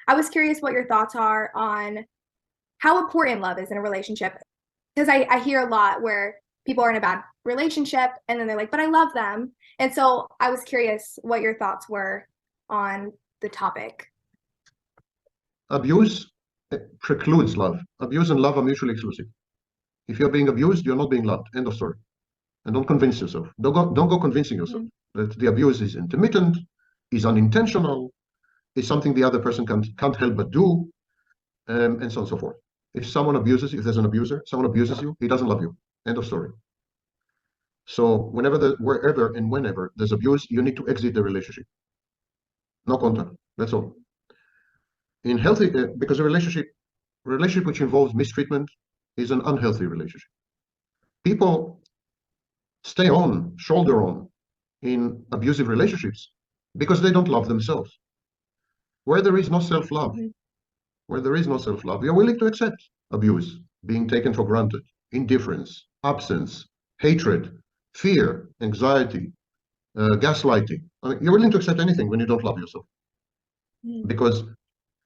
I was curious what your thoughts are on how important love is in a relationship. Because I hear a lot where people are in a bad relationship and then they're like, but I love them. And so I was curious what your thoughts were on the topic. Abuse precludes love. Abuse and love are mutually exclusive. If you're being abused, you're not being loved. End of story. And don't convince yourself. Don't go convincing yourself that the abuse is intermittent, is unintentional, is something the other person can't help but do, and so on and so forth. If there's an abuser, someone abuses you, he doesn't love you. End of story. So wherever and whenever there's abuse, you need to exit the relationship. No contact. That's all. In healthy, because a relationship which involves mistreatment is an unhealthy relationship. People shoulder on in abusive relationships because they don't love themselves. Where there is no self-love, you're willing to accept abuse, being taken for granted, indifference, absence, hatred, fear, anxiety, gaslighting. I mean, you're willing to accept anything when you don't love yourself. Because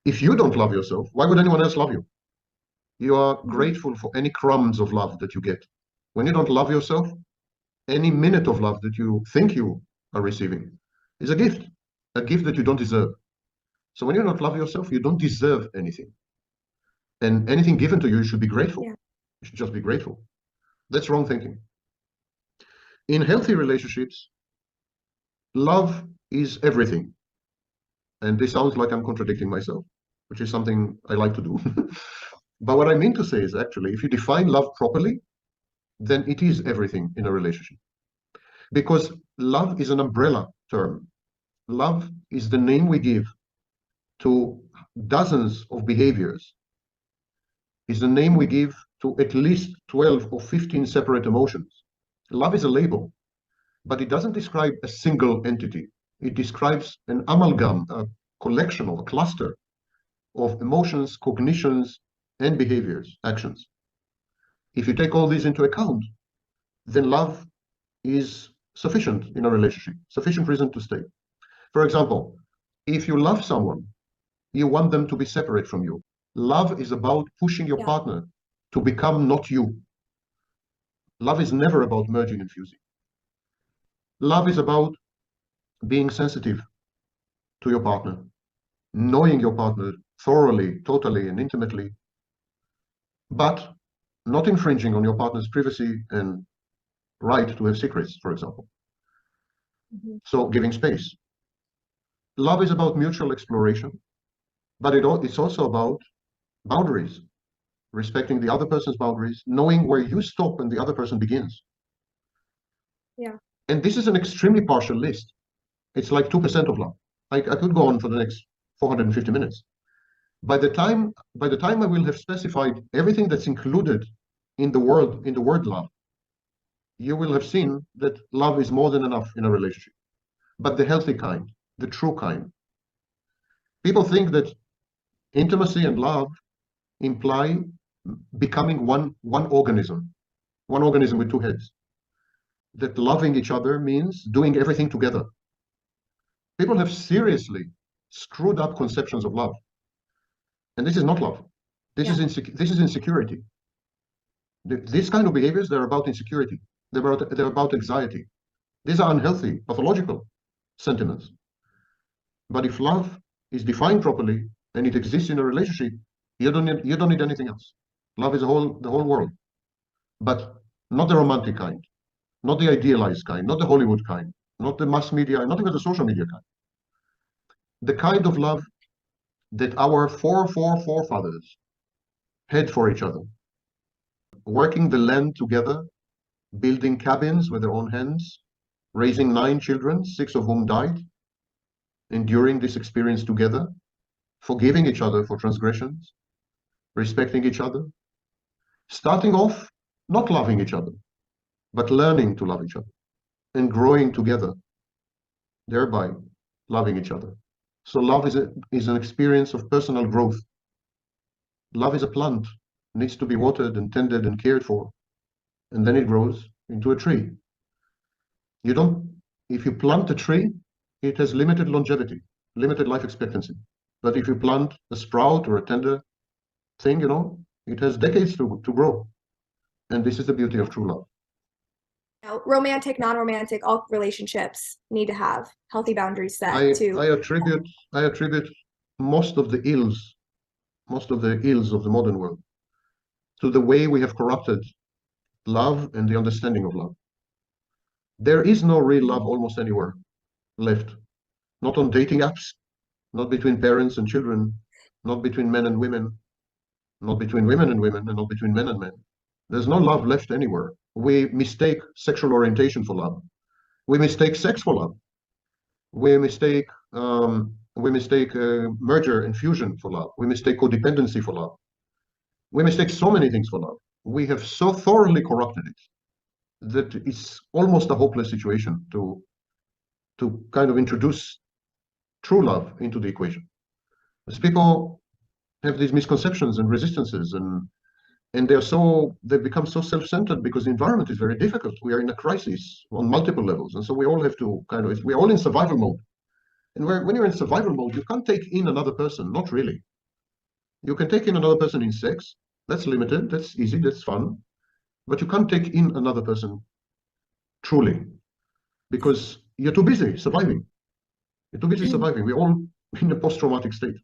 if you don't love yourself, why would anyone else love you? You are grateful for any crumbs of love that you get. When you don't love yourself, any minute of love that you think you are receiving is a gift that you don't deserve. So when you don't love yourself, you don't deserve anything. And anything given to you, you should be grateful. Yeah. You should just be grateful. That's wrong thinking. In healthy relationships, love is everything. And this sounds like I'm contradicting myself, which is something I like to do. But what I mean to say is actually, if you define love properly, then it is everything in a relationship. Because love is an umbrella term. Love is the name we give to dozens of behaviors, is the name we give to at least 12 or 15 separate emotions. Love is a label, but it doesn't describe a single entity. It describes an amalgam, a collection or a cluster of emotions, cognitions, and behaviors, actions. If you take all these into account, then love is sufficient in a relationship, sufficient reason to stay. For example, if you love someone, you want them to be separate from you. Love is about pushing your partner to become not you. Love is never about merging and fusing. Love is about being sensitive to your partner, knowing your partner thoroughly, totally, and intimately, but not infringing on your partner's privacy and right to have secrets, for example. So giving space. Love is about mutual exploration, but it's also about boundaries, respecting the other person's boundaries, knowing where you stop and the other person begins. Yeah. And this is an extremely partial list. It's like 2% of love. I could go on for the next 450 minutes. By the time I will have specified everything that's included in the word love, you will have seen that love is more than enough in a relationship. But the healthy kind, the true kind. People think that intimacy and love imply becoming one organism with two heads. That loving each other means doing everything together. People have seriously screwed up conceptions of love. And this is not love. This is insecurity. These kind of behaviors, they're about insecurity. They're about anxiety. These are unhealthy, pathological sentiments. But if love is defined properly and it exists in a relationship, you don't need anything else. Love is the whole world. But not the romantic kind, not the idealized kind, not the Hollywood kind, not the mass media, not even the social media kind. The kind of love that our forefathers had for each other, working the land together, building cabins with their own hands, raising 9 children, 6 of whom died, enduring this experience together, forgiving each other for transgressions, respecting each other, starting off not loving each other, but learning to love each other and growing together, thereby loving each other. So love is an experience of personal growth. Love is a plant, needs to be watered and tended and cared for, and then it grows into a tree. If you plant a tree, it has limited longevity, limited life expectancy. that if you plant a sprout or a tender thing, it has decades to grow. And this is the beauty of true love. Romantic, non-romantic, all relationships need to have healthy boundaries set I, too. I attribute I attribute most of the ills, most of the ills of the modern world to the way we have corrupted love and the understanding of love. There is no real love almost anywhere left. Not on dating apps, not between parents and children, not between men and women, not between women and women, and not between men and men. There's no love left anywhere. We mistake sexual orientation for love. We mistake sex for love. We mistake merger and fusion for love. We mistake codependency for love. We mistake so many things for love. We have so thoroughly corrupted it that it's almost a hopeless situation to kind of introduce true love into the equation. As people have these misconceptions and resistances, and they've become so self-centered because the environment is very difficult. We are in a crisis on multiple levels, and so we all have to we're all in survival mode. And when you're in survival mode, you can't take in another person, not really. You can take in another person in sex. That's limited, that's easy, that's fun. But you can't take in another person truly because you're too busy surviving. You're too busy surviving. We're all in a post-traumatic state.